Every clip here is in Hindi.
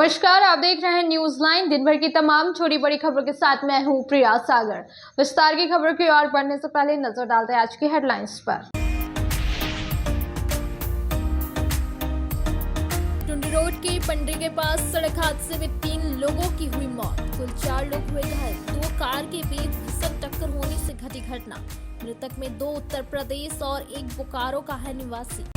नमस्कार, आप देख रहे हैं न्यूज लाइन। दिन भर की तमाम छोटी बड़ी खबरों के साथ मैं हूं प्रिया सागर। विस्तार की खबर की ओर बढ़ने से पहले नजर डालते हैं आज की हेडलाइंस पर। टुंडी रोड के पंडरी के पास सड़क हादसे में 3 लोगों की हुई मौत, कुल 4 लोग हुए घायल। 2 कार के बीच भीषण टक्कर होने से घटी घटना। मृतक में 2 उत्तर प्रदेश और 1 बोकारो का है निवासी।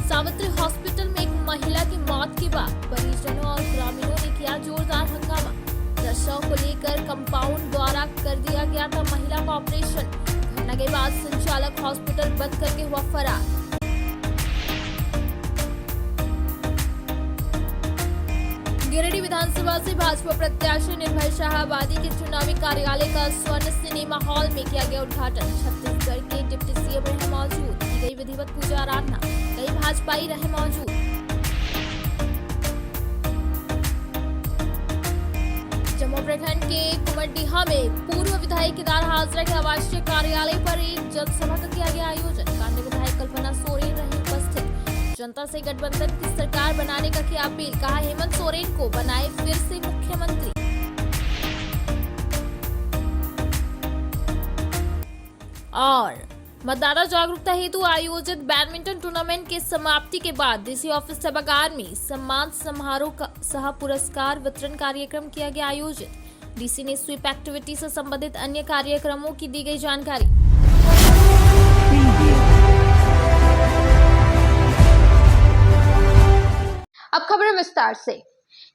सावित्री हॉस्पिटल में एक महिला की मौत के बाद परिजनों और ग्रामीणों ने किया जोरदार हंगामा। प्रसव को लेकर कंपाउंड द्वारा कर दिया गया था महिला का ऑपरेशन। घटना के बाद संचालक हॉस्पिटल बंद करके हुआ फरार। गिरिडीह विधानसभा से भाजपा प्रत्याशी निर्भय शाह आबादी के चुनावी कार्यालय का स्वर्ण सिनेमा हॉल में किया गया उद्घाटन। छत्तीसगढ़ के डिप्टी सीएम रहे मौजूद, की गई विधिवत पूजा आराधना, कई भाजपाई रहे मौजूद। जम्मू प्रखंड के कुमरडीहा में पूर्व विधायक केदार हाजरा के आवासीय कार्यालय पर एक जनसभा का किया गया आयोजन। कांग्रेस विधायक कल्पना सोरेन रही उपस्थित। जनता से गठबंधन की सरकार बनाने का किया अपील, कहा हेमंत सोरेन को बनाए फिर से मुख्यमंत्री। और मतदाता जागरूकता हेतु आयोजित बैडमिंटन टूर्नामेंट के समाप्ति के बाद डीसी ऑफिस सभागार में सम्मान समारोह का सह पुरस्कार वितरण कार्यक्रम किया गया आयोजित। डीसी ने स्वीप एक्टिविटी से संबंधित अन्य कार्यक्रमों की दी गई जानकारी। अब खबरें विस्तार से।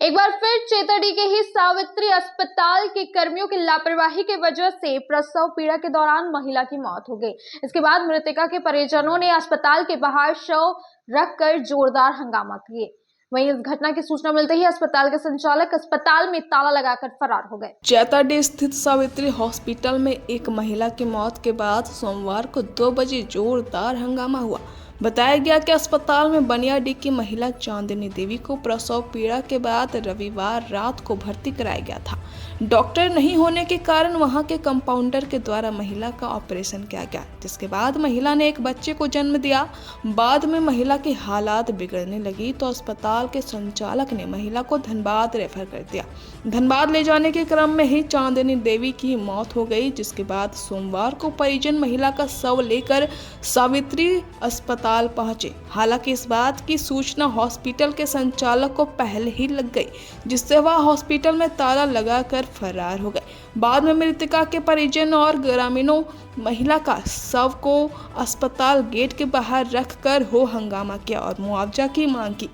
एक बार फिर चेतड़ी के ही सावित्री अस्पताल के कर्मियों की लापरवाही की वजह से प्रसव पीड़ा के दौरान महिला की मौत हो गई। इसके बाद मृतका के परिजनों ने अस्पताल के बाहर शव रखकर जोरदार हंगामा किए। वहीं इस घटना की सूचना मिलते ही अस्पताल के संचालक अस्पताल में ताला लगाकर फरार हो गए। चेतड़ी स्थित सावित्री हॉस्पिटल में एक महिला की मौत के बाद सोमवार को 2 बजे जोरदार हंगामा हुआ। बताया गया कि अस्पताल में बनियाडीह की महिला चांदनी देवी को प्रसव पीड़ा के बाद रविवार रात को भर्ती कराया गया था। डॉक्टर नहीं होने के कारण वहां के कंपाउंडर के द्वारा महिला का ऑपरेशन किया गया, जिसके बाद महिला ने एक बच्चे को जन्म दिया। बाद में महिला की हालात बिगड़ने लगी तो अस्पताल के संचालक ने महिला को धनबाद रेफर कर दिया। धनबाद ले जाने के क्रम में ही चांदनी देवी की मौत हो गई, जिसके बाद सोमवार को परिजन महिला का शव लेकर सावित्री अस्पताल पहुंचे। हालांकि इस बात की सूचना हॉस्पिटल के संचालक को पहले ही लग गई, जिससे वह हॉस्पिटल में ताला लगाकर फरार हो गए। बाद में मृतका के परिजन और ग्रामीणों महिला का शव को अस्पताल गेट के बाहर रखकर हो हंगामा किया और मुआवजा की मांग की।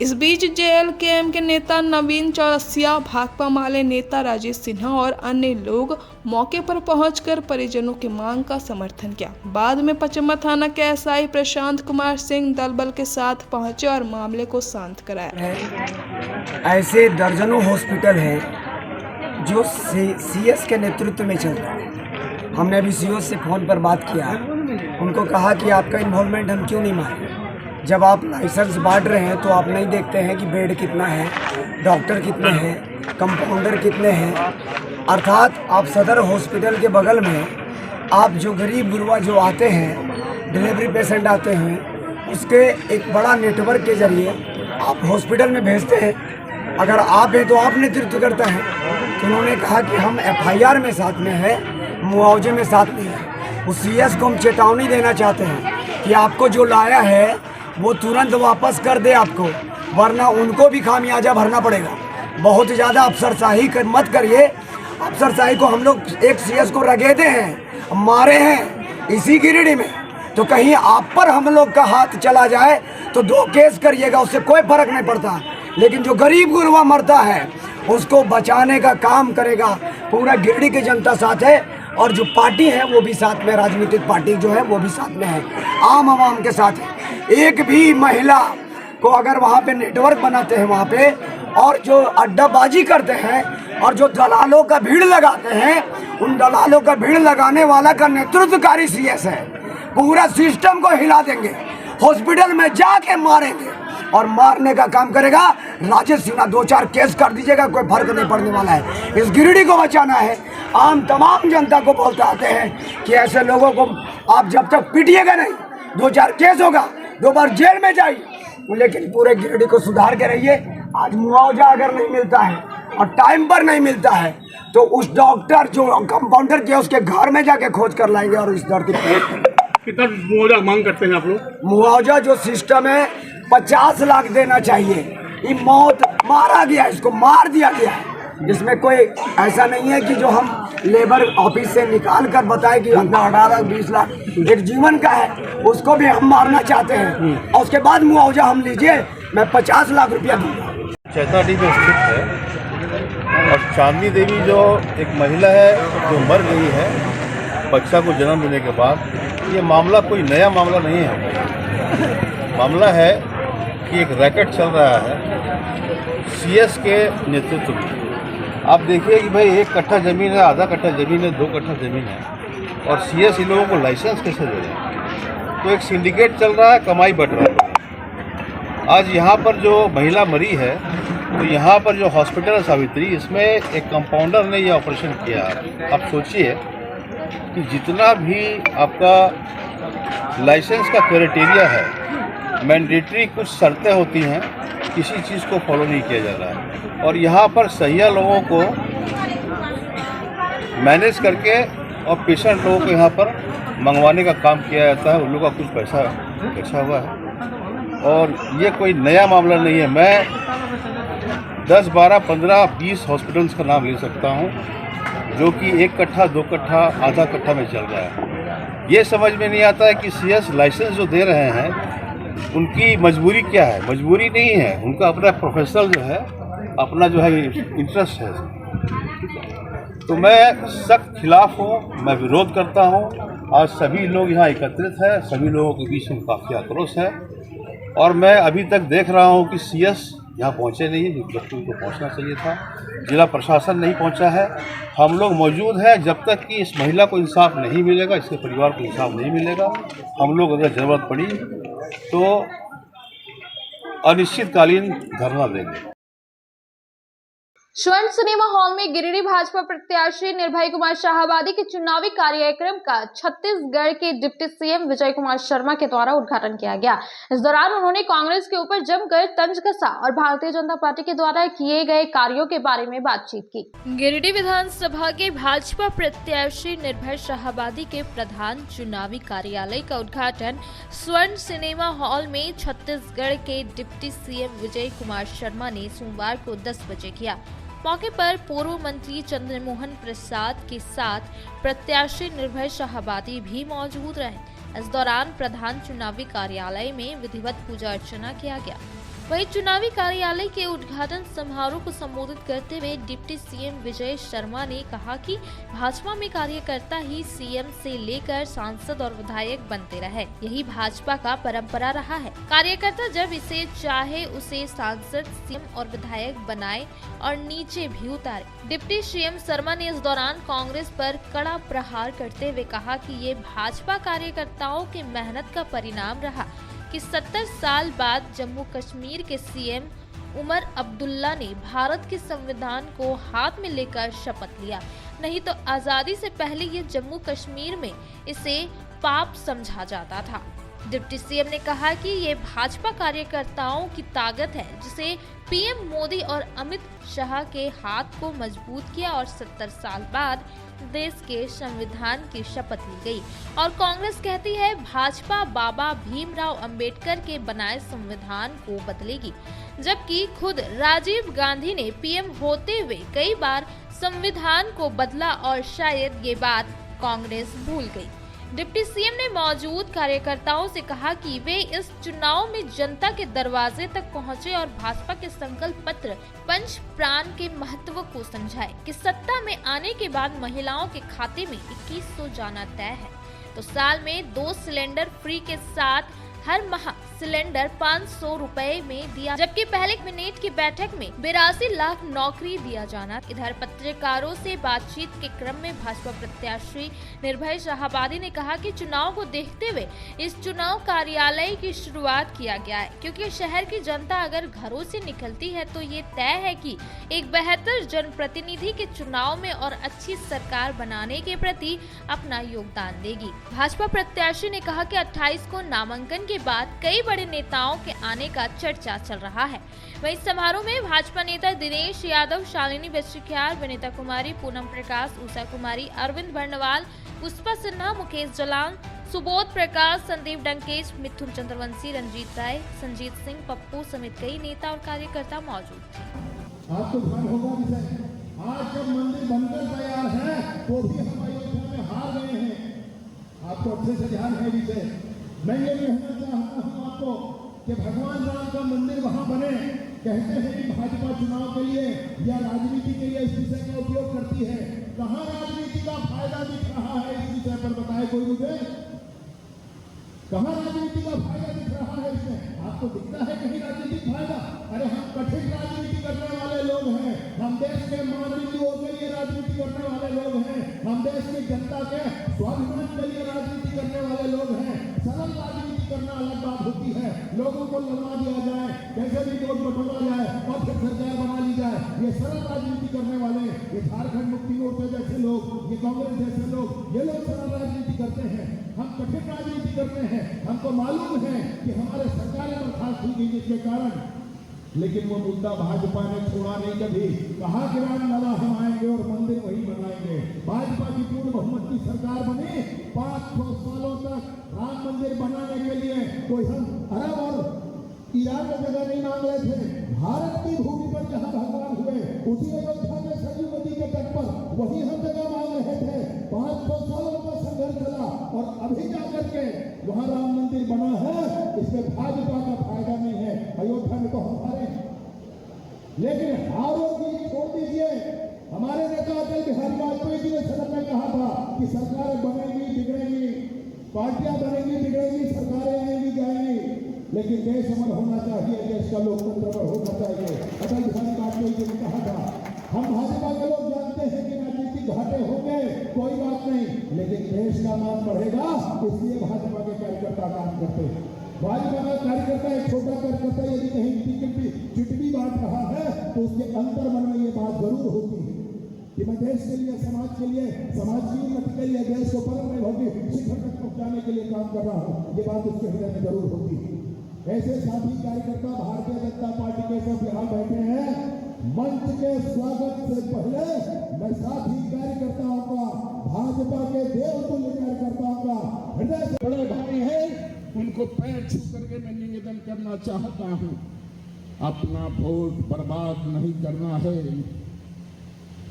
इस बीच जेएलकेएम के नेता नवीन चौरसिया, भाकपा माले नेता राजेश सिन्हा और अन्य लोग मौके पर पहुंचकर परिजनों की मांग का समर्थन किया। बाद में पचम्मा थाना के एसआई प्रशांत कुमार सिंह दलबल के साथ पहुंचे और मामले को शांत कराया। ऐसे दर्जनों हॉस्पिटल हैं जो सीएस के नेतृत्व में चल रहा है। हमने अभी सीओ से फ़ोन पर बात किया, उनको कहा कि आपका इन्वॉल्वमेंट हम क्यों नहीं माने। जब आप लाइसेंस बांट रहे हैं तो आप नहीं देखते हैं कि बेड कितना है, डॉक्टर कितने हैं, कंपाउंडर कितने हैं। अर्थात आप सदर हॉस्पिटल के बगल में आप जो गरीब गुरबा जो आते हैं, डिलीवरी पेशेंट आते हैं, उसके एक बड़ा नेटवर्क के जरिए आप हॉस्पिटल में भेजते हैं। अगर आप हैं तो आप नेतृत्व करता है। तो उन्होंने कहा कि हम एफआईआर में साथ में है, मुआवजे में साथ में है। उस सीएस को हम चेतावनी देना चाहते हैं कि आपको जो लाया है वो तुरंत वापस कर दे आपको, वरना उनको भी खामियाजा भरना पड़ेगा। बहुत ज़्यादा अफसरशाही मत करिए। अफसरशाही को हम लोग एक सीएस को रगेदे हैं, मारे हैं इसी गिरिडीह में, तो कहीं आप पर हम लोग का हाथ चला जाए तो 2 केस करिएगा, उससे कोई फर्क नहीं पड़ता। लेकिन जो गरीब गुरबा मरता है उसको बचाने का काम करेगा पूरा गिरिडीह की जनता साथ है, और जो पार्टी है वो भी साथ में, राजनीतिक पार्टी जो है वो भी साथ में है, आम आवाम के साथ है। एक भी महिला को अगर वहाँ पे नेटवर्क बनाते हैं वहाँ पे, और जो अड्डाबाजी करते हैं और जो दलालों का भीड़ लगाते हैं, उन दलालों का भीड़ लगाने वाला का नेतृत्वकारी सीएस है। पूरा सिस्टम को हिला देंगे, हॉस्पिटल में जाके मारेंगे और मारने का काम करेगा राजेश सिन्हा। 2-4 केस कर दीजिएगा, कोई फर्क नहीं पड़ने वाला है। इस गिरिडीह को बचाना है। आम तमाम जनता को बोलते आते हैं कि ऐसे लोगों को आप जब तक पीटिएगा नहीं, 2-4 केस होगा, 2 बार जेल में जाइए, लेकिन पूरे गिरिडीह को सुधार के रहिए। आज मुआवजा अगर नहीं मिलता है और टाइम पर नहीं मिलता है तो उस डॉक्टर जो कंपाउंडर किया उसके घर में जाके खोज कर लाएंगे। और इस धरती पर कितना मुआवजा मांग करते हैं आप लोग? मुआवजा जो सिस्टम है 50 लाख देना चाहिए। ये मौत मारा गया, इसको मार दिया गया है। इसमें कोई ऐसा नहीं है कि जो हम लेबर ऑफिस से निकाल कर बताए कि 18-20 लाख एक जीवन का है, उसको भी हम मारना चाहते हैं। और उसके बाद मुआवजा हम लीजिए, मैं 50 लाख रुपया दूंगा। चैताडीह में स्थित है और चांदनी देवी जो एक महिला है जो मर गई है बच्चा को जन्म देने के बाद, ये मामला कोई नया मामला नहीं है। मामला है कि एक रैकेट चल रहा है सीएस के नेतृत्व में। आप देखिए कि भाई 1 कट्ठा ज़मीन है, आधा कट्ठा ज़मीन है, 2 कट्ठा ज़मीन है और सीएस इन लोगों को लाइसेंस कैसे दे रहे हैं? तो एक सिंडिकेट चल रहा है, कमाई बढ़ रहा है। आज यहाँ पर जो महिला मरी है तो यहाँ पर जो हॉस्पिटल है सावित्री, इसमें एक कंपाउंडर ने ये ऑपरेशन किया। आप सोचिए कि जितना भी आपका लाइसेंस का क्राइटेरिया है, मैंडेटरी कुछ शर्तें होती हैं, किसी चीज़ को फॉलो नहीं किया जा रहा है। और यहाँ पर सहिया लोगों को मैनेज करके और पेशेंट लोगों को यहाँ पर मंगवाने का काम किया जाता है। उन लोगों का कुछ पैसा बचा हुआ है और ये कोई नया मामला नहीं है। मैं 10, 12, 15, 20 हॉस्पिटल्स का नाम ले सकता हूँ जो कि 1 कट्ठा, 2 कट्ठा, आधा कट्ठा में चल रहा है। ये समझ में नहीं आता है कि सीएस लाइसेंस जो दे रहे हैं उनकी मजबूरी क्या है। मजबूरी नहीं है, उनका अपना प्रोफेशनल जो है, अपना जो है इंटरेस्ट है। तो मैं सख्त खिलाफ हूँ, मैं विरोध करता हूँ। आज सभी लोग यहाँ एकत्रित हैं, सभी लोगों के बीच में काफ़ी आक्रोश है और मैं अभी तक देख रहा हूँ कि सीएस यहाँ पहुँचे नहीं है, जबकि उनको पहुँचना चाहिए था। जिला प्रशासन नहीं पहुँचा है। हम लोग मौजूद हैं जब तक कि इस महिला को इंसाफ नहीं मिलेगा, इसके परिवार को इंसाफ नहीं मिलेगा। हम लोग अगर ज़रूरत पड़ी तो अनिश्चितकालीन धरना देंगे। स्वर्ण सिनेमा हॉल में गिरिडीह भाजपा प्रत्याशी निर्भय कुमार शाहाबादी के चुनावी कार्यक्रम का छत्तीसगढ़ के डिप्टी सीएम विजय कुमार शर्मा के द्वारा उद्घाटन किया गया। इस दौरान उन्होंने कांग्रेस के ऊपर जमकर तंज कसा और भारतीय जनता पार्टी के द्वारा किए गए कार्यों के बारे में बातचीत की। गिरिडीह विधानसभा के भाजपा प्रत्याशी निर्भय शाहाबादी के प्रधान चुनावी कार्यालय का उद्घाटन स्वर्ण सिनेमा हॉल में छत्तीसगढ़ के डिप्टी सीएम विजय कुमार शर्मा ने सोमवार को 10 बजे किया। मौके पर पूर्व मंत्री चंद्रमोहन प्रसाद के साथ प्रत्याशी निर्भय शाहाबादी भी मौजूद रहे। इस दौरान प्रधान चुनावी कार्यालय में विधिवत पूजा अर्चना किया गया। वहीं चुनावी कार्यालय के उद्घाटन समारोह को संबोधित करते हुए डिप्टी सीएम विजय शर्मा ने कहा कि भाजपा में कार्यकर्ता ही सीएम से लेकर सांसद और विधायक बनते रहे, यही भाजपा का परंपरा रहा है। कार्यकर्ता जब इसे चाहे उसे सांसद, सीएम और विधायक बनाए और नीचे भी उतारे। डिप्टी सीएम शर्मा ने इस दौरान कांग्रेस पर कड़ा प्रहार करते हुए कहा कि ये भाजपा कार्यकर्ताओं की मेहनत का परिणाम रहा कि 70 साल बाद जम्मू कश्मीर के सीएम उमर अब्दुल्ला ने भारत के संविधान को हाथ में लेकर शपथ लिया। नहीं तो आजादी से पहले ये जम्मू कश्मीर में इसे पाप समझा जाता था। डिप्टी सीएम ने कहा कि ये भाजपा कार्यकर्ताओं की ताकत है जिसे पीएम मोदी और अमित शाह के हाथ को मजबूत किया और 70 साल बाद देश के संविधान की शपथ ली गई। और कांग्रेस कहती है भाजपा बाबा भीमराव अंबेडकर के बनाए संविधान को बदलेगी, जबकि खुद राजीव गांधी ने पीएम होते हुए कई बार संविधान को बदला और शायद ये बात कांग्रेस भूल गई। डिप्टी सीएम ने मौजूद कार्यकर्ताओं से कहा कि वे इस चुनाव में जनता के दरवाजे तक पहुंचे और भाजपा के संकल्प पत्र पंच प्राण के महत्व को समझाए कि सत्ता में आने के बाद महिलाओं के खाते में 2100 जाना तय है, तो साल में 2 सिलेंडर फ्री के साथ हर माह सिलेंडर 500 रुपए में दिया, जबकि पहले कैबिनेट की बैठक में 82 लाख नौकरी दिया जाना। इधर पत्रकारों से बातचीत के क्रम में भाजपा प्रत्याशी निर्भय शाहाबादी ने कहा कि चुनाव को देखते हुए इस चुनाव कार्यालय की शुरुआत किया गया है, क्योंकि शहर की जनता अगर घरों से निकलती है तो ये तय है कि एक बेहतर जनप्रतिनिधि के चुनाव में और अच्छी सरकार बनाने के प्रति अपना योगदान देगी। भाजपा प्रत्याशी ने कहा कि 28 को नामांकन के बाद कई बड़े नेताओं के आने का चर्चा चल रहा है। वहीं समारोह में भाजपा नेता दिनेश यादव, शालिनी बिस्ट्रिक्यार, विनीता कुमारी, पूनम प्रकाश, उषा कुमारी, अरविंद बर्णवाल, पुष्पा सिन्हा, मुकेश जलान, सुबोध प्रकाश, संदीप डंकेश, मिथुन चंद्रवंशी, रंजीत राय, संजीत सिंह, पप्पू समेत कई नेता और कार्यकर्ता मौजूद थे। आपको ध्यान होगा विषय, आज जब मंदिर बनकर तैयार है तो भी हम अयोध्या में हार गए हैं। आपको अच्छे से ध्यान है विषय। मैं ये कहना चाहता हूँ आपको कि भगवान राम का मंदिर वहाँ बने। कहते हैं कि भाजपा चुनाव के लिए या राजनीति के लिए इस विषय का उपयोग करती है। कहाँ राजनीति का फायदा दिख रहा है इस विषय पर बताए कोई मुझे? कहाँ राजनीति का फायदा दिख रहा है इसमें? आपको दिखता है कहीं राजनीतिक फायदा? अरे हम कठिन राजनीति करने वाले लोग हैं, हम देश के मानवीयों के लिए राजनीति करने वाले लोग हैं, हम देश की जनता के स्वाभिमान के लिए राजनीति करने वाले लोग हैं। सरल राजनीति करना अलग बात होती है, लोगों को लड़वा दिया जाए, कैसे भी वोट बटोरा जाए और फिर सरकार बना ली जाए, ये सरल राजनीति करने वाले, ये झारखंड मुक्ति मोर्चा जैसे लोग, ये कांग्रेस जैसे लोग, ये लोग सरल राजनीति करते हैं। हम कठिन राजनीति करते हैं। हमको मालूम है कि हमारे सरकारें बर्खास्त हुई गई जिसके कारण, लेकिन वो मुद्दा भाजपा ने छोड़ा नहीं कभी। कहा कि रामलला हम आएंगे और मंदिर वही बनाएंगे। भाजपा की पूर्ण बहुमत की सरकार बनी, 500 सालों तक राम मंदिर बनाने के लिए कोई हम अरब और ईरान में जगह नहीं मांग रहे थे। भारत की भूमि पर जहाँ भगवान हुए उसी अयोध्या में सरयू नदी के तट पर वही हम जगह मांग रहे थे। 500 सालों का संघर्ष चला और अभी जाकर के वहाँ राम मंदिर बना है। इसमें भाजपा का फायदा नहीं है। अयोध्या में तो हम हारे, लेकिन हारों की छोड़ दीजिए। हमारे नेता अटल बिहारी वाजपेयी जी ने सदन में कहा था कि सरकारें बनेंगी बिगड़ेंगी, पार्टियां बनेंगी बिगड़ेंगी, सरकारें आएंगी जाएंगी, लेकिन देश अमर होना चाहिए, देश का लोकतंत्र अमर होना चाहिए। अटल बिहारी वाजपेयी जी ने कहा था। हम भाजपा के लोग जानते हैं कि राजनीतिक घाटे होंगे, कोई बात नहीं, लेकिन देश का मान बढ़ेगा, इसलिए भाजपा के कार्यकर्ता काम करते हैं। भाजपा का कार्यकर्ता, एक छोटा कार्यकर्ता यदि कहीं चिटवी बांट रहा है तो उसके अंतर मन में ये बात जरूर होती है कि मैं देश के लिए, समाज के लिए, समाज की उन्नति के लिए, देश को परम वैभवी शिखर तक पहुंचाने के लिए काम कर रहा हूँ। ये बात उसके हृदय में जरूर होती है। ऐसे साथी कार्यकर्ता भारतीय जनता पार्टी के सब यहाँ बैठे हैं। मंच के स्वागत से पहले मैं साथी कार्यकर्ताओं का, भाजपा के देवतुल्य कार्यकर्ताओं का हृदय से बड़े भाई हैं, उनको पैर छू करके मैं निवेदन करना चाहता हूँ, अपना वोट बर्बाद नहीं करना है।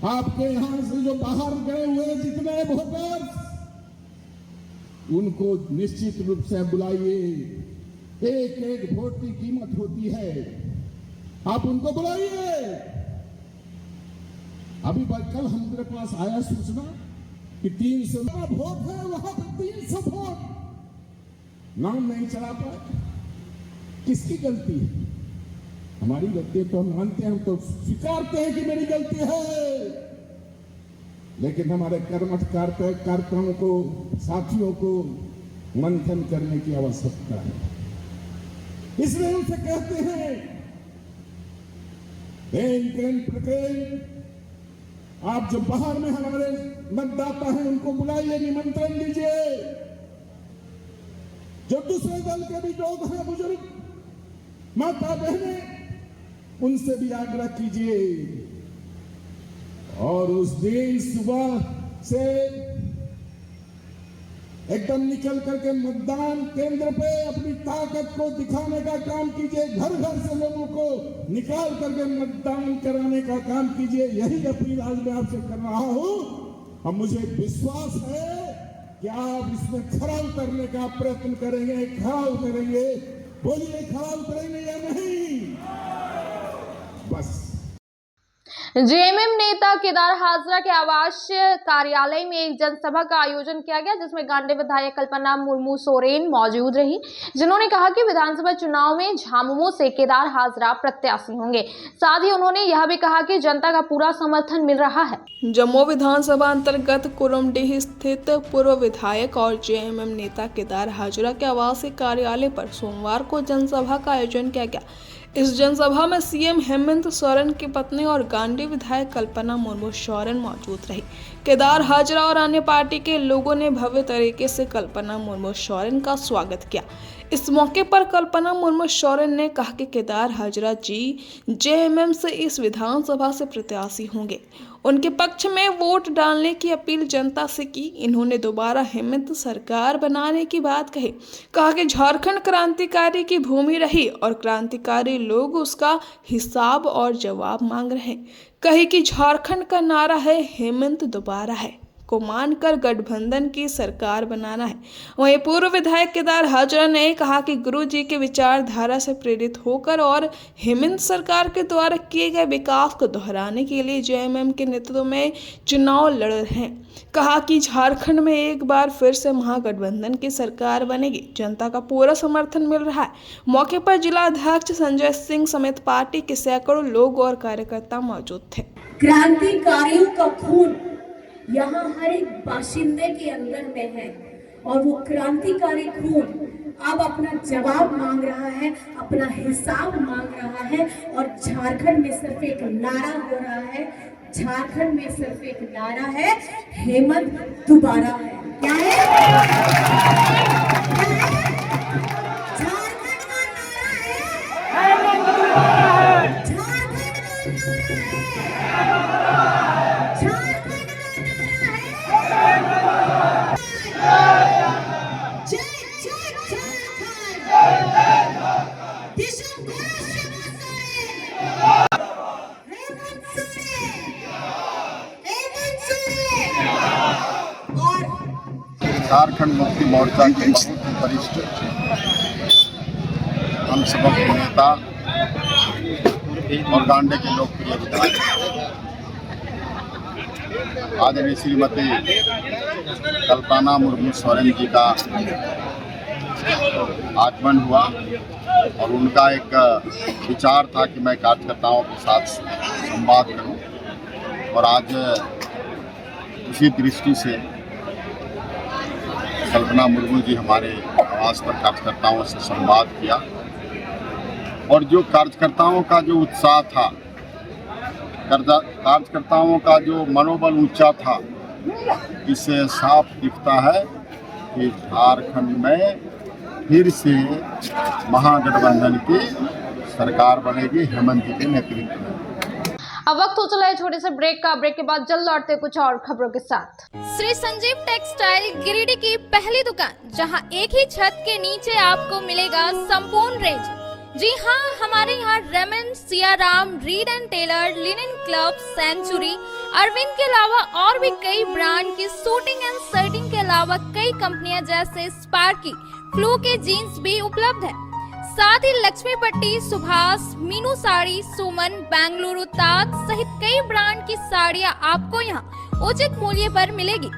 आपके यहां से जो बाहर गए हुए जितने वोटर, उनको निश्चित रूप से बुलाइए। एक एक वोट की कीमत होती है, आप उनको बुलाइए। अभी कल हमारे पास आया सूचना कि 300 वोट है, वहां पर 300 वोट नाम नहीं चला पाए। किसकी गलती है? हमारी गलती है तो हम मानते हैं, हम तो स्वीकारते हैं कि मेरी गलती है, लेकिन हमारे कर्मठ कार्यकर्ताओं को, साथियों को मंथन करने की आवश्यकता है। इसलिए उनसे कहते हैं, आप जो बाहर में हमारे मतदाता हैं उनको बुलाइए, निमंत्रण दीजिए। जो दूसरे दल के भी लोग हैं, बुजुर्ग माता बहने, उनसे भी आग्रह कीजिए। और उस दिन सुबह से एकदम निकल करके मतदान केंद्र पे अपनी ताकत को दिखाने का काम कीजिए। घर घर से लोगों को निकाल करके मतदान कराने का काम कीजिए। यही अपील आज मैं आपसे कर रहा हूं। अब मुझे विश्वास है कि आप इसमें खरा उतरने का प्रयत्न करेंगे, खरा उतरेंगे। बोलिए, खरा उतरेंगे या नहीं? बस। जेएमएम नेता केदार हाजरा के आवास कार्यालय में एक जनसभा का आयोजन किया गया, जिसमें गांधी विधायक कल्पना मुर्मू सोरेन मौजूद रही, जिन्होंने कहा कि विधानसभा चुनाव में झामुमो से केदार हाजरा प्रत्याशी होंगे। साथ ही उन्होंने यह भी कहा कि जनता का पूरा समर्थन मिल रहा है। जम्मू विधानसभा अंतर्गत कुरुमडीह स्थित पूर्व विधायक और जेएमएम नेता केदार हाजरा के आवासीय कार्यालय पर सोमवार को जनसभा का आयोजन किया गया। इस जनसभा में सीएम हेमंत सोरेन की पत्नी और गांधी विधायक कल्पना मुर्मू सोरेन मौजूद रही। केदार हाजरा और अन्य पार्टी के लोगों ने भव्य तरीके से कल्पना मुर्मू सोरेन का स्वागत किया। इस मौके पर कल्पना मुर्मू सोरेन ने कहा कि केदार हाजरा जी जेएमएम से इस विधानसभा से प्रत्याशी होंगे। उनके पक्ष में वोट डालने की अपील जनता से की। इन्होंने दोबारा हेमंत सरकार बनाने की बात कही। कहा कि झारखंड क्रांतिकारी की भूमि रही और क्रांतिकारी लोग उसका हिसाब और जवाब मांग रहे हैं। कही कि झारखंड का नारा है हेमंत दोबारा है को मानकर गठबंधन की सरकार बनाना है। वहीं पूर्व विधायक केदार हाजरा ने कहा कि गुरु जी के विचारधारा से प्रेरित होकर और हेमंत सरकार के द्वारा किए गए विकास को दोहराने के लिए जेएमएम के नेतृत्व में चुनाव लड़ रहे हैं। कहा कि झारखंड में एक बार फिर से महागठबंधन की सरकार बनेगी। जनता का पूरा समर्थन मिल रहा है। मौके पर जिला अध्यक्ष संजय सिंह समेत पार्टी के सैकड़ों लोग और कार्यकर्ता मौजूद थे। क्रांतिकारियों का खून यहाँ हर एक बाशिंदे के अंदर में है और वो क्रांतिकारी खून अब अपना जवाब मांग रहा है, अपना हिसाब मांग रहा है। और झारखंड में सिर्फ एक नारा हो रहा है, झारखंड में सिर्फ एक नारा है, हेमंत दोबारा है। क्या है? झारखंड का नारा है, झारखंड झारखंड मुक्ति मोर्चा के बहुत ही वरिष्ठ हम सबक नेता और गांडे के लोकप्रिय विधायक आदरणीय श्रीमती कल्पना मुर्मू सोरेन जी का आगमन हुआ और उनका एक विचार था कि मैं कार्यकर्ताओं के साथ संवाद करूं और आज उसी दृष्टि से कल्पना मुर्मू जी हमारे आवास पर कार्यकर्ताओं से संवाद किया और जो कार्यकर्ताओं का जो उत्साह था, कार्यकर्ताओं का जो मनोबल ऊंचा था, इससे साफ दिखता है कि झारखंड में फिर से महागठबंधन की सरकार बनेगी हेमंत जी के नेतृत्व में। अब वक्त हो चला है छोटे से ब्रेक का। ब्रेक के बाद जल्द लौटते कुछ और खबरों के साथ। श्री संजीव टेक्सटाइल गिरिडीह की पहली दुकान, जहां एक ही छत के नीचे आपको मिलेगा संपूर्ण रेंज। जी हाँ, हमारे यहाँ Raymond, Siyaram, Reid and Taylor, Linen Club, Century, Arvind के अलावा और भी कई ब्रांड की सूटिंग एंड शर्टिंग के अलावा कई कंपनियां जैसे स्पार्की, फ्लू के जीन्स भी उपलब्ध है। साथ ही लक्ष्मी पट्टी, सुभाष, मीनू साड़ी, सुमन, बेंगलुरु ताज सहित कई ब्रांड की साड़ियां आपको यहाँ उचित मूल्य पर मिलेगी।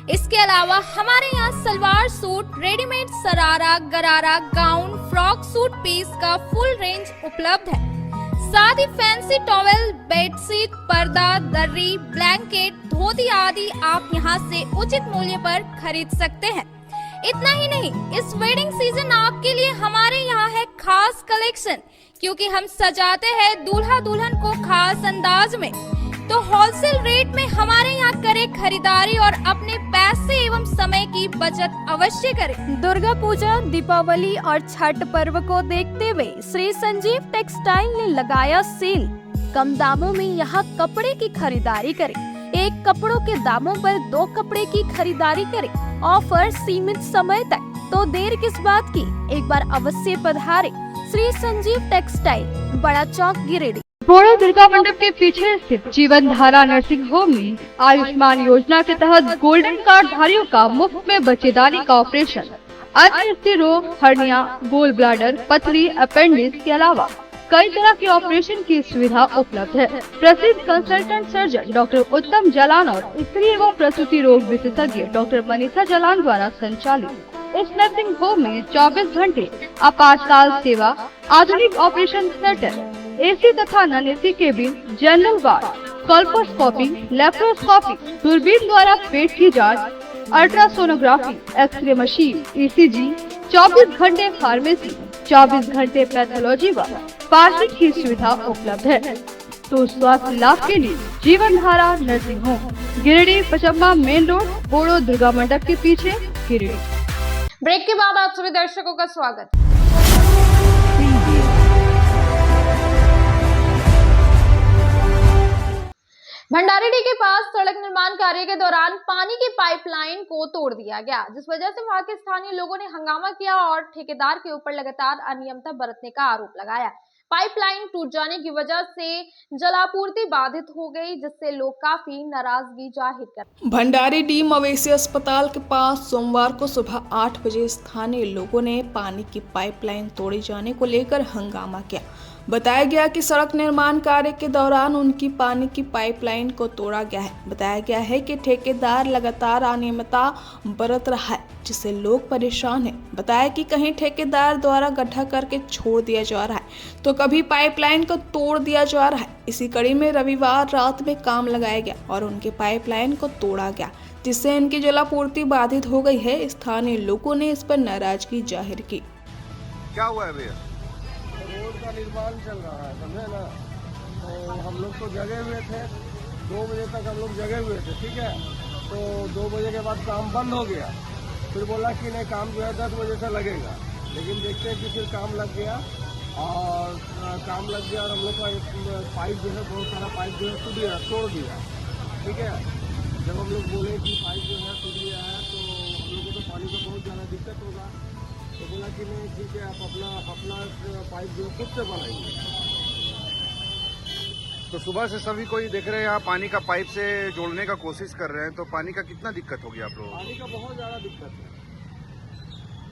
इसके अलावा हमारे यहाँ सलवार सूट, रेडीमेड सरारा, गरारा, गाउन, फ्रॉक सूट पीस का फुल रेंज उपलब्ध है। साथ ही फैंसी टॉवेल, बेडशीट, पर्दा, दर्री, ब्लैंकेट, धोती आदि आप यहाँ से उचित मूल्य पर खरीद सकते हैं। इतना ही नहीं, इस वेडिंग सीजन आपके लिए हमारे यहाँ है खास कलेक्शन, क्योंकि हम सजाते हैं दूल्हा दुल्हन को खास अंदाज में। तो होलसेल रेट में हमारे यहाँ करें खरीदारी और अपने पैसे एवं समय की बचत अवश्य करें। दुर्गा पूजा, दीपावली और छठ पर्व को देखते हुए श्री संजीव टेक्सटाइल ने लगाया सेल। कम दामों में यहाँ कपड़े की खरीदारी करें। एक कपड़ों के दामों पर 2 कपड़े की खरीदारी करें। ऑफर सीमित समय तक, तो देर किस बात की, एक बार अवश्य पधारें। श्री संजीव टेक्सटाइल, बड़ा चौक, गिरिडीह। बोड़ो दुर्गा मंडप के पीछे स्थित जीवन धारा नर्सिंग होम में आयुष्मान योजना के तहत गोल्डन कार्ड धारियों का मुफ्त में बच्चेदानी का ऑपरेशन, अन्य स्त्री रोग, हर्निया, गोल ब्लैडर, पथरी, अपेंडिक्स के अलावा कई तरह के ऑपरेशन की सुविधा उपलब्ध है। प्रसिद्ध कंसल्टेंट सर्जन डॉक्टर उत्तम जालान और स्त्री एवं प्रसूति रोग विशेषज्ञ डॉक्टर मनीषा जालान द्वारा संचालित इस नर्सिंग होम में 24 घंटे आपातकाल सेवा, आधुनिक ऑपरेशन थिएटर, एसी तथा non AC cabin, general ward, colposcopy, laparoscopy, दूरबीन द्वारा पेट की जांच, अल्ट्रासोनोग्राफी, एक्सरे मशीन, ईसीजी, 24 घंटे फार्मेसी, 24 घंटे पैथोलॉजी व पार्किंग की सुविधा उपलब्ध है। तो स्वास्थ्य लाभ के लिए Jeevan Dhara nursing home, Giridih, Pachamba main road, Bodo Durga Mandap के पीछे, गिरिडीह। ब्रेक के बाद आप सभी दर्शकों का स्वागत। भंडारीडीह के पास सड़क निर्माण कार्य के दौरान पानी की पाइपलाइन को तोड़ दिया गया, जिस वजह से वहां के स्थानीय लोगों ने हंगामा किया और ठेकेदार के ऊपर लगातार अनियमितता बरतने का आरोप लगाया। पाइपलाइन टूट जाने की वजह से जलापूर्ति बाधित हो गई, जिससे लोग काफी नाराजगी जाहिर कर। भंडारीडीह मवेशी अस्पताल के पास सोमवार को सुबह 8 बजे स्थानीय लोगों ने पानी की पाइपलाइन तोड़े जाने को लेकर हंगामा किया। बताया गया कि सड़क निर्माण कार्य के दौरान उनकी पानी की पाइपलाइन को तोड़ा गया है। बताया गया है कि ठेकेदार लगातार अनियमितता बरत रहा है, जिससे लोग परेशान हैं। बताया कि कहीं ठेकेदार द्वारा गड्ढा करके छोड़ दिया जा रहा है तो कभी पाइपलाइन को तोड़ दिया जा रहा है। इसी कड़ी में रविवार रात में काम लगाया गया और उनके पाइपलाइन को तोड़ा गया, जिससे इनकी जलापूर्ति बाधित हो गई है। स्थानीय लोगों ने इस पर नाराजगी जाहिर की। क्या हुआ है भैया? रोड का निर्माण चल रहा है, समझे ना। तो हम लोग तो जगे हुए थे, 2 बजे तक हम लोग जगे हुए थे, ठीक है। तो 2 बजे के बाद काम बंद हो गया। फिर बोला कि नहीं, काम जो है 10 बजे से लगेगा, लेकिन देखते हैं कि फिर काम लग गया और काम लग गया और हम लोग का पाइप जो है, बहुत सारा पाइप जो है तोड़ दिया, ठीक है। जब हम लोग बोले कि पाइप जो है टूट गया है तो हम लोगों को पानी का बहुत ज़्यादा दिक्कत होगा, तो बोला कि नहीं ठीक है, आप अपना पाइप जो खुद से बनाएंगे। तो सुबह से सभी कोई देख रहे हैं यहाँ पानी का पाइप से जोड़ने का कोशिश कर रहे हैं, तो पानी का कितना दिक्कत होगी आप लोगों को? पानी का बहुत ज़्यादा दिक्कत है।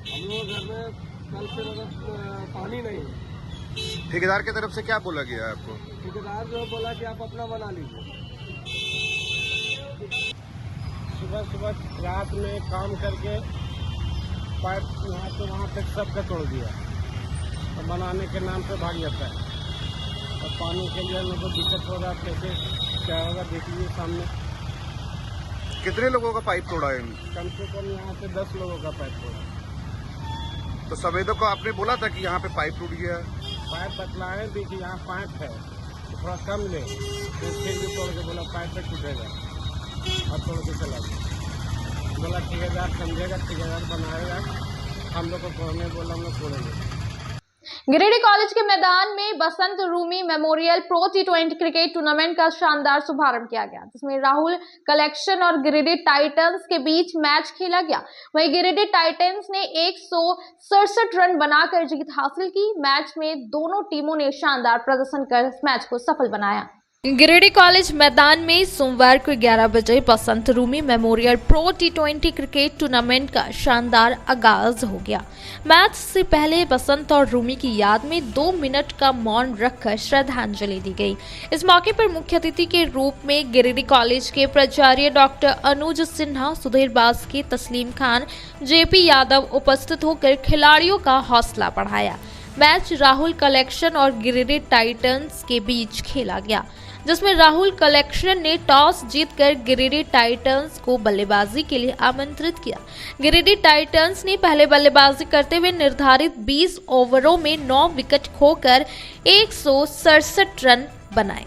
हम लोग घर में कल से मतलब पानी नहीं है। ठेकेदार की तरफ से क्या बोला गया है आपको? ठेकेदार जो बोला कि आप अपना बना लीजिए। सुबह रात में काम करके पाइप यहाँ से वहाँ तक सबका तोड़ दिया और बनाने के नाम पे भाग जाता है। और पानी के लिए हम लोग को दिक्कत हो रहा है, कैसे क्या होगा देखिए सामने। कितने लोगों का पाइप तोड़ा है? कम से कम यहाँ से 10 लोगों का पाइप तोड़ा। तो सवेदों को आपने बोला था कि यहाँ पे पाइप टूट गया है? पाइप बतलाए भी कि यहाँ पाइप है तो थोड़ा कम ले, तो फिर भी तोड़ के बोला पाइप पे टूटेगा और तोड़ के चला गया। बोला ठेकेदार समझेगा, ठेकेदार बनाएगा, हम लोग को तोड़ने बोला, हम लोग तोड़ेंगे। गिरिडीह कॉलेज के मैदान में Basant Rumi memorial pro T20 cricket tournament का शानदार शुभारंभ किया गया, जिसमें राहुल कलेक्शन और गिरिडीह टाइटंस के बीच मैच खेला गया। वहीं गिरिडीह टाइटंस ने 167 रन बनाकर जीत हासिल की। मैच में दोनों टीमों ने शानदार प्रदर्शन कर मैच को सफल बनाया। गिरिडीह कॉलेज मैदान में सोमवार को 11 बजे Basant Rumi memorial pro T20 cricket tournament का शानदार आगाज हो गया। मैच से पहले बसंत और रूमी की याद में 2 मिनट का मौन रखकर श्रद्धांजलि दी गई। इस मौके पर मुख्य अतिथि के रूप में गिरिडीह कॉलेज के प्राचार्य डॉक्टर अनुज सिन्हा, सुधीर बास्की, तस्लीम खान, JP यादव उपस्थित होकर खिलाड़ियों का हौसला बढ़ाया। मैच राहुल कलेक्शन और गिरिडीह टाइटंस के बीच खेला गया, जिसमें राहुल कलेक्शन ने टॉस जीतकर गिरिडीह टाइटंस को बल्लेबाजी के लिए आमंत्रित किया। गिरिडीह टाइटंस ने पहले बल्लेबाजी करते हुए निर्धारित 20 ओवरों में 9 विकेट खोकर 167 रन बनाए,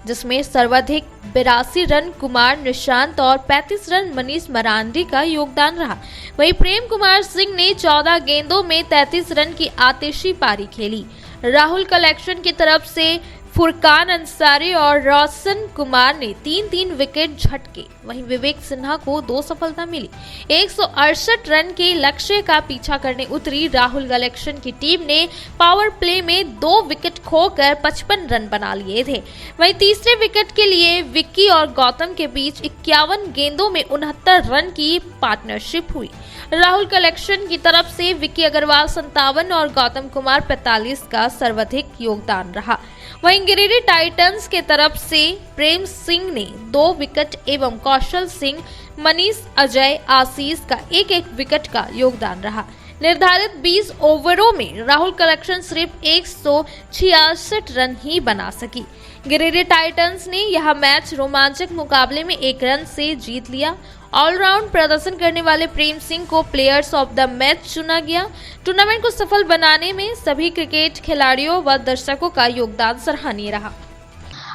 जिसमें सर्वाधिक 82 रन कुमार निशांत और 35 रन मनीष मरांडी का योगदान रहा। वहीं प्रेम कुमार सिंह ने 14 गेंदों में 33 रन की आतिशी पारी खेली। राहुल कलेक्शन की तरफ से फुरकान अंसारी और रोशन कुमार ने 3-3 विकेट झटके। वहीं विवेक सिन्हा को 2 सफलता मिली। 168 रन के लक्ष्य का पीछा करने उतरी राहुल कलेक्शन की टीम ने पावर प्ले में 2 विकेट खोकर 55 रन बना लिए थे। वहीं तीसरे विकेट के लिए विक्की और गौतम के बीच 51 गेंदों में 69 रन की पार्टनरशिप हुई। राहुल कलेक्शन की तरफ से विक्की अग्रवाल 57 और गौतम कुमार 45 का सर्वाधिक योगदान रहा। वहीं गिरिडीह टाइटंस के तरफ से प्रेम सिंह ने 2 विकेट एवं कौशल सिंह, मनीष, अजय, आशीष का 1-1 विकेट का योगदान रहा। निर्धारित 20 ओवरों में राहुल कलेक्शन सिर्फ 166 रन ही बना सकी। गिरिडीह टाइटंस ने यह मैच रोमांचक मुकाबले में 1 रन से जीत लिया। ऑलराउंड प्रदर्शन करने वाले प्रेम सिंह को प्लेयर्स ऑफ द मैच चुना गया। टूर्नामेंट को सफल बनाने में सभी क्रिकेट खिलाड़ियों व दर्शकों का योगदान सराहनीय रहा।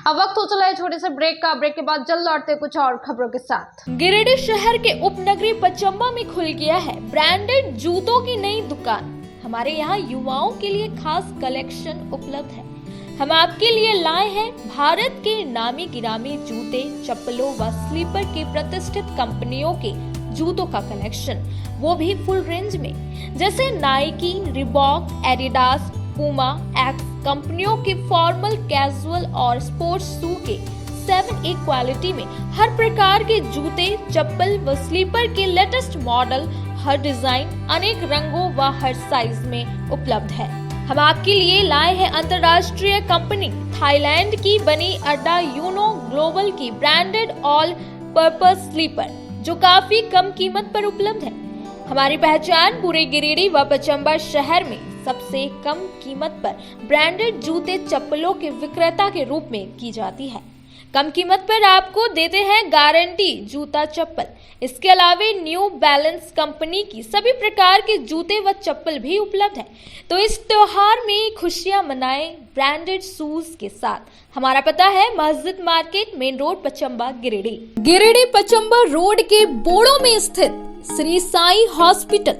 अब वक्त हो चला है छोटे से ब्रेक का। ब्रेक के बाद जल्द लौटते कुछ और खबरों के साथ। गिरिडीह शहर के उपनगरी पचम्बा में खुल गया है ब्रांडेड जूतों की नई दुकान। हमारे यहाँ युवाओं के लिए खास कलेक्शन उपलब्ध है। हम आपके लिए लाए हैं भारत के नामी गिरामी जूते, चप्पलों व स्लीपर के प्रतिष्ठित कंपनियों के जूतों का कलेक्शन, वो भी फुल रेंज में, जैसे Nike, Reebok, Adidas, Puma, x कंपनियों के फॉर्मल, कैजुअल और स्पोर्ट्स शू के 7A क्वालिटी में हर प्रकार के जूते, चप्पल व स्लीपर के लेटेस्ट मॉडल, हर डिजाइन, अनेक रंगों व हर साइज में उपलब्ध है। हम आपके लिए लाए हैं अंतर्राष्ट्रीय कंपनी थाईलैंड की बनी अड्डा यूनो ग्लोबल की ब्रांडेड ऑल पर्पस स्लीपर, जो काफी कम कीमत पर उपलब्ध है। हमारी पहचान पूरे गिरिडीह व पचंबा शहर में सबसे कम कीमत पर ब्रांडेड जूते, चप्पलों के विक्रेता के रूप में की जाती है। कम कीमत पर आपको देते हैं गारंटी जूता, चप्पल। इसके अलावे न्यू बैलेंस कंपनी की सभी प्रकार के जूते व चप्पल भी उपलब्ध है। तो इस त्योहार में खुशियां मनाएं ब्रांडेड शूज के साथ। हमारा पता है मस्जिद market, main road, Pachamba, Giridih. Giridih Pachamba road के बोड़ो में स्थित श्री साई हॉस्पिटल।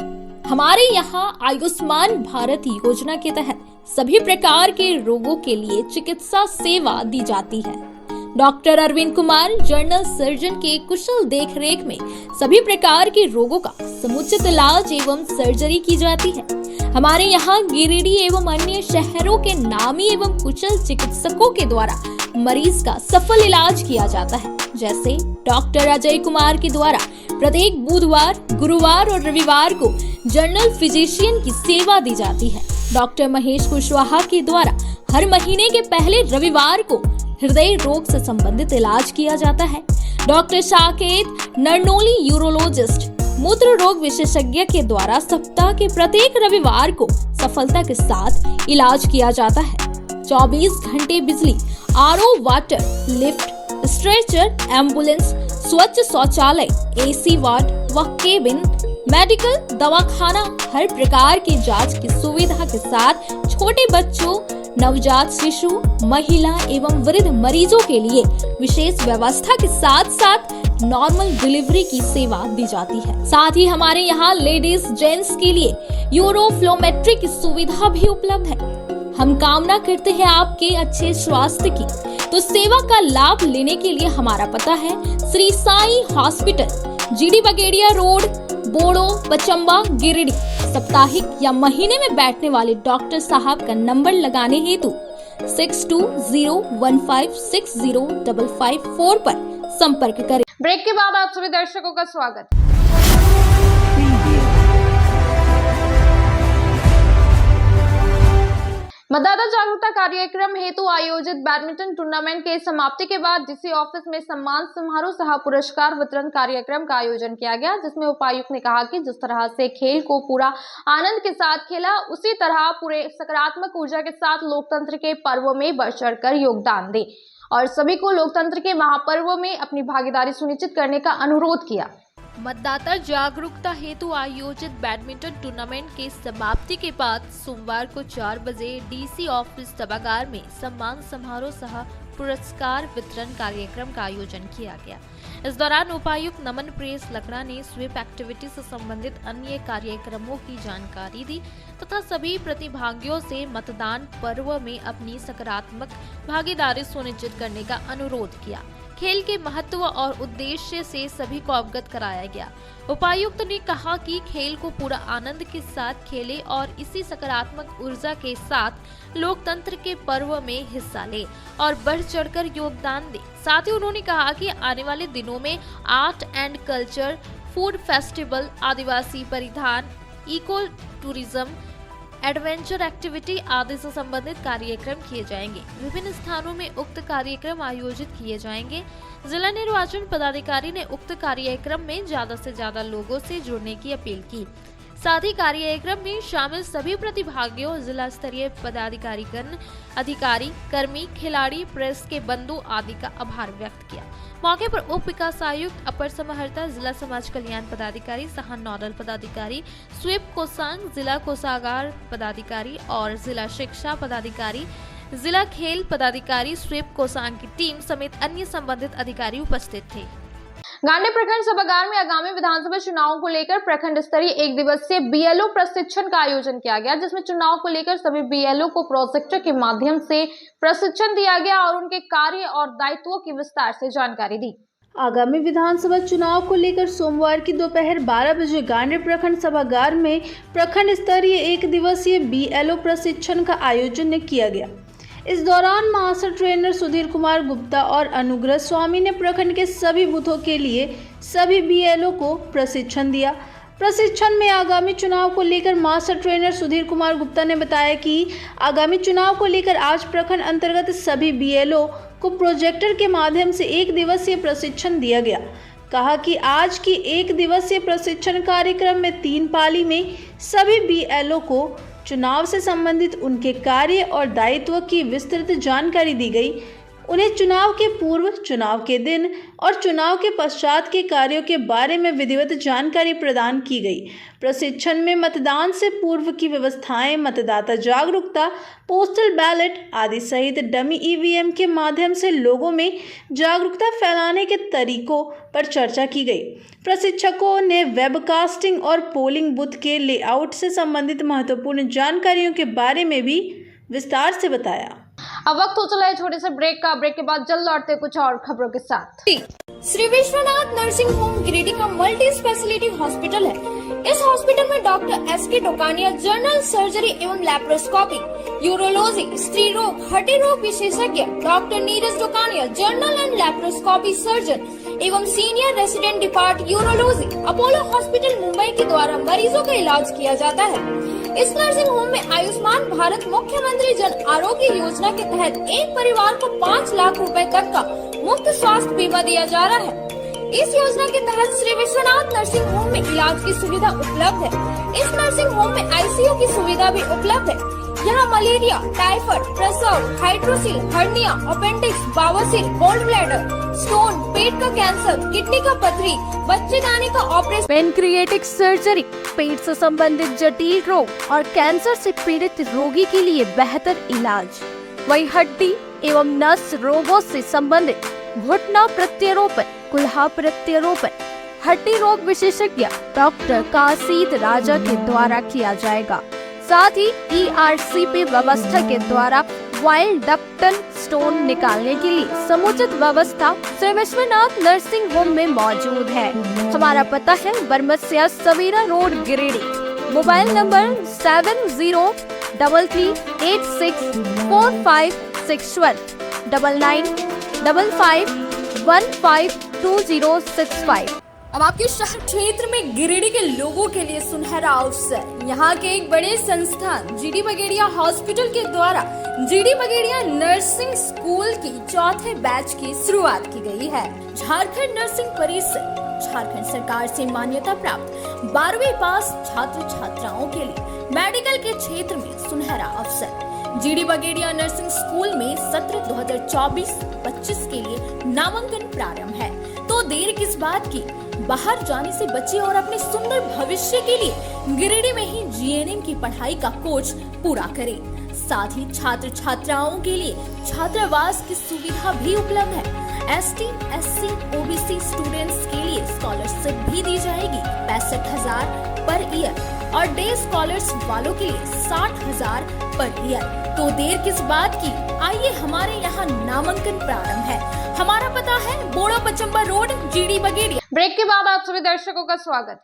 हमारे यहाँ आयुष्मान भारत योजना के तहत सभी प्रकार के रोगों के लिए चिकित्सा सेवा दी जाती है। Doctor Arvind Kumar, general surgeon के कुशल देखरेख में सभी प्रकार के रोगों का समुचित इलाज एवं सर्जरी की जाती है। हमारे यहाँ गिरिडीह एवं अन्य शहरों के नामी एवं कुशल चिकित्सकों के द्वारा मरीज का सफल इलाज किया जाता है। जैसे डॉक्टर अजय कुमार के द्वारा प्रत्येक बुधवार, गुरुवार और रविवार को जनरल फिजिशियन की सेवा दी जाती है। डॉक्टर महेश कुशवाहा के द्वारा हर महीने के पहले रविवार को हृदय रोग से संबंधित इलाज किया जाता है। डॉक्टर साकेत नरनोली यूरोलॉजिस्ट, मूत्र रोग विशेषज्ञ के द्वारा सप्ताह के प्रत्येक रविवार को सफलता के साथ इलाज किया जाता है। 24 घंटे बिजली, RO water, lift, stretcher, ambulance, स्वच्छ शौचालय, एसी वार्ड व केबिन, मेडिकल, दवाखाना, हर प्रकार की जांच की सुविधा के साथ छोटे बच्चों, नवजात शिशु, महिला एवं वृद्ध मरीजों के लिए विशेष व्यवस्था के साथ साथ नॉर्मल डिलीवरी की सेवा दी जाती है। साथ ही हमारे यहाँ लेडीज, जेंट्स के लिए यूरोफ्लोमेट्री की सुविधा भी उपलब्ध है। हम कामना करते हैं आपके अच्छे स्वास्थ्य की, तो सेवा का लाभ लेने के लिए हमारा पता है Shri Sai hospital, GD Bagedia road, Bodo, Pachamba, Giridih. साप्ताहिक या महीने में बैठने वाले डॉक्टर साहब का नंबर लगाने हेतु 6201560554 पर संपर्क करें। ब्रेक के बाद आप सभी दर्शकों का स्वागत। मतदाता जागरूकता कार्यक्रम हेतु आयोजित बैडमिंटन टूर्नामेंट के समाप्ति के बाद डीसी ऑफिस में सम्मान समारोह सह पुरस्कार वितरण कार्यक्रम का आयोजन किया गया, जिसमें उपायुक्त ने कहा कि जिस तरह से खेल को पूरा आनंद के साथ खेला, उसी तरह पूरे सकारात्मक ऊर्जा के साथ लोकतंत्र के पर्वों में बढ़ चढ़कर योगदान दें और सभी को लोकतंत्र के महापर्वों में अपनी भागीदारी सुनिश्चित करने का अनुरोध किया। मतदाता जागरूकता हेतु आयोजित बैडमिंटन टूर्नामेंट के समाप्ति के बाद सोमवार को 4 बजे डीसी ऑफिस सभागार में सम्मान समारोह सह पुरस्कार वितरण कार्यक्रम का आयोजन किया गया। इस दौरान उपायुक्त नमन प्रेस लकड़ा ने स्वीप एक्टिविटी से संबंधित अन्य कार्यक्रमों की जानकारी दी तथा सभी प्रतिभागियों से मतदान पर्व में अपनी सकारात्मक भागीदारी सुनिश्चित करने का अनुरोध किया। खेल के महत्व और उद्देश्य से सभी को अवगत कराया गया। उपायुक्त ने कहा कि खेल को पूरा आनंद के साथ खेले और इसी सकारात्मक ऊर्जा के साथ लोकतंत्र के पर्व में हिस्सा ले और बढ़ चढ़कर योगदान दे। साथ ही उन्होंने कहा कि आने वाले दिनों में art and culture, food festival, आदिवासी परिधान, इको टूरिज्म, एडवेंचर एक्टिविटी आदि से संबंधित कार्यक्रम किए जाएंगे। विभिन्न स्थानों में उक्त कार्यक्रम आयोजित किए जाएंगे। जिला निर्वाचन पदाधिकारी ने उक्त कार्यक्रम में ज्यादा से ज्यादा लोगों से जुड़ने की अपील की। साथ ही कार्यक्रम में शामिल सभी प्रतिभागियों, जिला स्तरीय पदाधिकारीगण, अधिकारी, कर्मी, खिलाड़ी, प्रेस के बंधु आदि का आभार व्यक्त किया। मौके पर उप विकास आयुक्त, अपर समाहर्ता, जिला समाज कल्याण पदाधिकारी, सह नोडल पदाधिकारी, स्वीप कोषांग, जिला कोषागार पदाधिकारी और जिला शिक्षा पदाधिकारी, जिला खेल पदाधिकारी, स्वीप कोषांग की टीम समेत अन्य संबंधित अधिकारी उपस्थित थे। गांधी प्रखंड सभागार में आगामी विधानसभा चुनाव को लेकर प्रखंड स्तरीय एक दिवसीय बीएलओ प्रशिक्षण का आयोजन किया गया, जिसमें चुनाव को लेकर सभी बीएलओ को प्रोजेक्टर के माध्यम से प्रशिक्षण दिया गया और उनके कार्य और दायित्वों की विस्तार से जानकारी दी। आगामी विधानसभा चुनाव को लेकर सोमवार की दोपहर 12 बजे गांधी प्रखंड सभागार में प्रखंड स्तरीय एक दिवसीय बीएलओ प्रशिक्षण का आयोजन किया गया। इस दौरान मास्टर ट्रेनर सुधीर कुमार गुप्ता और अनुग्रह स्वामी ने प्रखंड के सभी बूथों के लिए सभी बीएलओ को प्रशिक्षण दिया। प्रशिक्षण में आगामी चुनाव को लेकर मास्टर ट्रेनर सुधीर कुमार गुप्ता ने बताया कि आगामी चुनाव को लेकर आज प्रखंड अंतर्गत सभी बीएलओ को प्रोजेक्टर के माध्यम से एक दिवसीय प्रशिक्षण दिया गया। कहा कि आज की एक दिवसीय प्रशिक्षण कार्यक्रम में 3 पाली में सभी बीएलओ को चुनाव से संबंधित उनके कार्य और दायित्व की विस्तृत जानकारी दी गई। उन्हें चुनाव के पूर्व, चुनाव के दिन और चुनाव के पश्चात के कार्यों के बारे में विधिवत जानकारी प्रदान की गई। प्रशिक्षण में मतदान से पूर्व की व्यवस्थाएं, मतदाता जागरूकता, पोस्टल बैलेट आदि सहित डमी ईवीएम के माध्यम से लोगों में जागरूकता फैलाने के तरीकों पर चर्चा की गई। प्रशिक्षकों ने वेबकास्टिंग और पोलिंग बूथ के लेआउट से संबंधित महत्वपूर्ण जानकारियों के बारे में भी विस्तार से बताया। अब वक्त हो चला है छोटे से ब्रेक का। ब्रेक के बाद जल्द लौटते कुछ और खबरों के साथ। श्री विश्वनाथ नर्सिंग होम गिरिडीह का मल्टी स्पेशलिटी हॉस्पिटल है। इस हॉस्पिटल में doctor S K Tokania general surgery एवं लैप्रोस्कोपी, यूरोलॉजी, स्त्री रोग, हड्डी रोग विशेषज्ञ, doctor Neeraj Tokania general and laparoscopy surgeon एवं senior resident depart urology, Apollo hospital Mumbai के द्वारा मरीजों का इलाज किया जाता है। इस नर्सिंग होम में आयुष्मान भारत मुख्यमंत्री जन आरोग्य योजना के तहत एक परिवार को 5 लाख रुपए तक का मुफ्त स्वास्थ्य बीमा दिया जा रहा है। इस योजना के तहत श्री विश्वनाथ नर्सिंग होम में इलाज की सुविधा उपलब्ध है। इस नर्सिंग होम में आईसीयू की सुविधा भी उपलब्ध है। यहाँ मलेरिया, टाइफाइड, प्रसव, हाइड्रोसिल, हर्निया, अपेंडिक्स, बवासीर, गोल्ड ब्लैडर, स्टोन, पेट का कैंसर, किडनी का पथरी, बच्चेदानी का ऑपरेशन, पेनक्रिएटिक सर्जरी, पेट से संबंधित जटिल रोग और कैंसर से पीड़ित रोगी के लिए बेहतर इलाज। वही हड्डी एवं नस रोगों से संबंधित घुटना प्रत्यारोपण, कुल्हा प्रत्यारोपण, हड्डी रोग विशेषज्ञ डॉक्टर काशीद राजा के द्वारा किया जाएगा। साथ ही ERCP व्यवस्था के द्वारा वाइल्ड डक्टल स्टोन निकालने के लिए समुचित व्यवस्था श्री विश्वनाथ नर्सिंग होम में मौजूद है। हमारा पता है Baramsia Savera road Giridih. Mobile number 7033864561 9955152065। अब आपके शहर क्षेत्र में गिरिडीह के लोगों के लिए सुनहरा अवसर। यहाँ के एक बड़े संस्थान जीडी बगेड़िया हॉस्पिटल के द्वारा जीडी बगेड़िया नर्सिंग स्कूल की 4थे बैच की शुरुआत की गई है। झारखंड नर्सिंग परिषद झारखंड सरकार से मान्यता प्राप्त 12वीं पास छात्र छात्राओं के लिए मेडिकल के क्षेत्र में सुनहरा अवसर। जीडी बगेड़िया नर्सिंग स्कूल में सत्र 2024-25 के लिए नामांकन प्रारंभ है, तो देर किस बात की। बाहर जाने से बचे और अपने सुंदर भविष्य के लिए गिरिडीह में ही जीएनएम की पढ़ाई का कोर्स पूरा करें। साथ ही छात्र छात्राओं के लिए छात्रावास की सुविधा भी उपलब्ध है। ST, SC, OBC स्टूडेंट्स के लिए स्कॉलरशिप भी दी जाएगी 65,000 पर ईयर और डे स्कॉलर्स वालों के लिए 60,000 पर ईयर। तो देर किस बात की, आइए हमारे यहाँ नामांकन प्रारंभ है। हमारा पता है Bodo Pachamba road, GD Bagedia. Break के बाद आप सभी दर्शकों का स्वागत।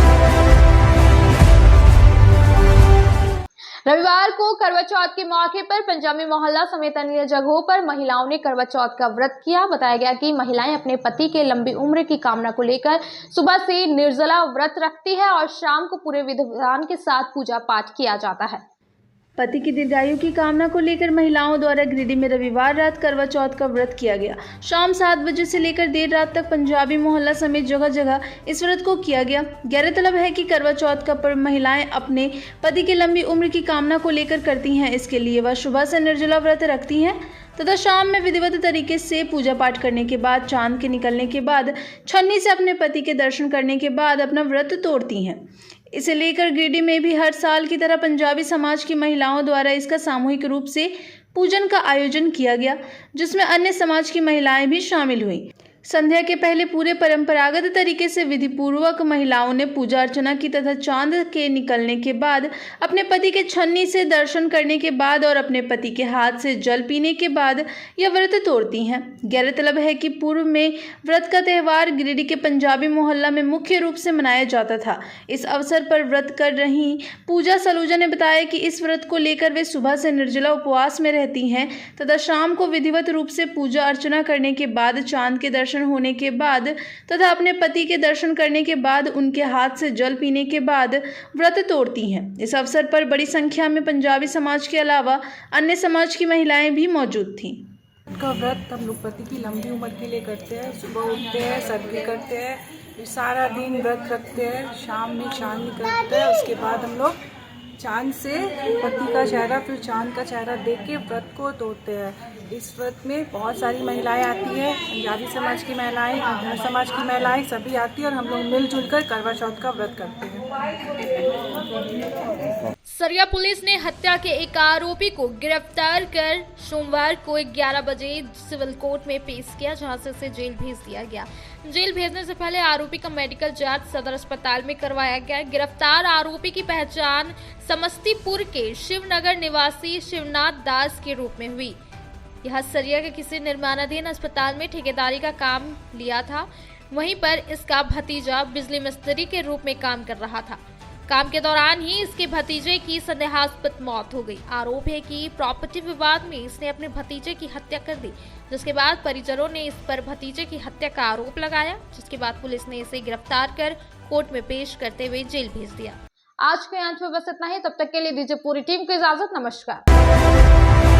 रविवार को करवा चौथ के मौके पर पंजाबी मोहल्ला समेत अन्य जगहों पर महिलाओं ने करवा चौथ का व्रत किया। बताया गया कि महिलाएं अपने पति के लंबी उम्र की कामना को लेकर सुबह से निर्जला व्रत रखती है और शाम को पूरे विधि विधान के साथ पूजा पाठ किया जाता है। पति की दीर्घायु की कामना को लेकर महिलाओं द्वारा गिरिडीह में रविवार रात करवा चौथ का व्रत किया गया। शाम 7 बजे से लेकर देर रात तक पंजाबी मोहल्ला समेत जगह जगह इस व्रत को किया गया। गौरतलब है कि करवा चौथ का पर्व महिलाएं अपने पति की लंबी उम्र की कामना को लेकर करती हैं। इसके लिए वह सुबह से निर्जला व्रत रखती हैं तथा शाम में विधिवत तरीके से पूजा पाठ करने के बाद चांद के निकलने के बाद छन्नी से अपने पति के दर्शन करने के बाद अपना व्रत तोड़ती हैं। इसे लेकर गिरिडीह में भी हर साल की तरह पंजाबी समाज की महिलाओं द्वारा इसका सामूहिक रूप से पूजन का आयोजन किया गया, जिसमें अन्य समाज की महिलाएं भी शामिल हुई। संध्या के पहले पूरे परंपरागत तरीके से विधि पूर्वक महिलाओं ने पूजा अर्चना की तथा चांद के निकलने के बाद अपने पति के छन्नी से दर्शन करने के बाद और अपने पति के हाथ से जल पीने के बाद यह व्रत तोड़ती हैं। गौरतलब है कि पूर्व में व्रत का त्यौहार गिरिडीह के पंजाबी मोहल्ला में मुख्य रूप से मनाया जाता था। इस अवसर पर व्रत कर रही पूजा सलूजा ने बताया कि इस व्रत को लेकर वे सुबह से निर्जला उपवास में रहती हैं तथा शाम को विधिवत रूप से पूजा अर्चना करने के बाद चांद के दर्शन होने के बाद तथा अपने पति के दर्शन करने के बाद उनके हाथ से जल पीने के बाद व्रत तोड़ती हैं। इस अवसर पर बड़ी संख्या में पंजाबी समाज के अलावा अन्य समाज की महिलाएं भी मौजूद थीं। का व्रत हम लोग पति की लंबी उम्र के लिए करते हैं। सुबह उठते हैं, सब्जी करते हैं, फिर सारा दिन व्रत रखते हैं, शाम में चांद निकलता है, उसके बाद हम लोग चांद से पति का चेहरा फिर चांद का चेहरा देख के व्रत को तोड़ते हैं। इस व्रत में बहुत सारी महिलाएं आती हैं, पंजाबी समाज की महिलाएं, अन्य समाज की महिलाएं सभी आती हैं और हम लोग मिलजुल कर करवा चौथ का व्रत करते हैं। सरिया पुलिस ने हत्या के एक आरोपी को गिरफ्तार कर सोमवार को 11 बजे सिविल कोर्ट में पेश किया, जहां से उसे जेल भेज दिया गया। जेल भेजने से पहले आरोपी का मेडिकल जांच सदर अस्पताल में करवाया गया। गिरफ्तार आरोपी की पहचान समस्तीपुर के शिवनगर निवासी शिवनाथ दास के रूप में हुई। यह सरिया के किसी निर्माणाधीन अस्पताल में ठेकेदारी का काम लिया था। वहीं पर इसका भतीजा बिजली मिस्त्री के रूप में काम कर रहा था। काम के दौरान ही इसके भतीजे की संदेहास्पद मौत हो गई। आरोप है कि प्रॉपर्टी विवाद में इसने अपने भतीजे की हत्या कर दी, जिसके बाद परिजनों ने इस पर भतीजे की हत्या का आरोप लगाया, जिसके बाद पुलिस ने इसे गिरफ्तार कर कोर्ट में पेश करते हुए जेल भेज दिया। आज के अंत में बस इतना ही। तब तक के लिए दीजिए पूरी टीम को इजाजत। नमस्कार।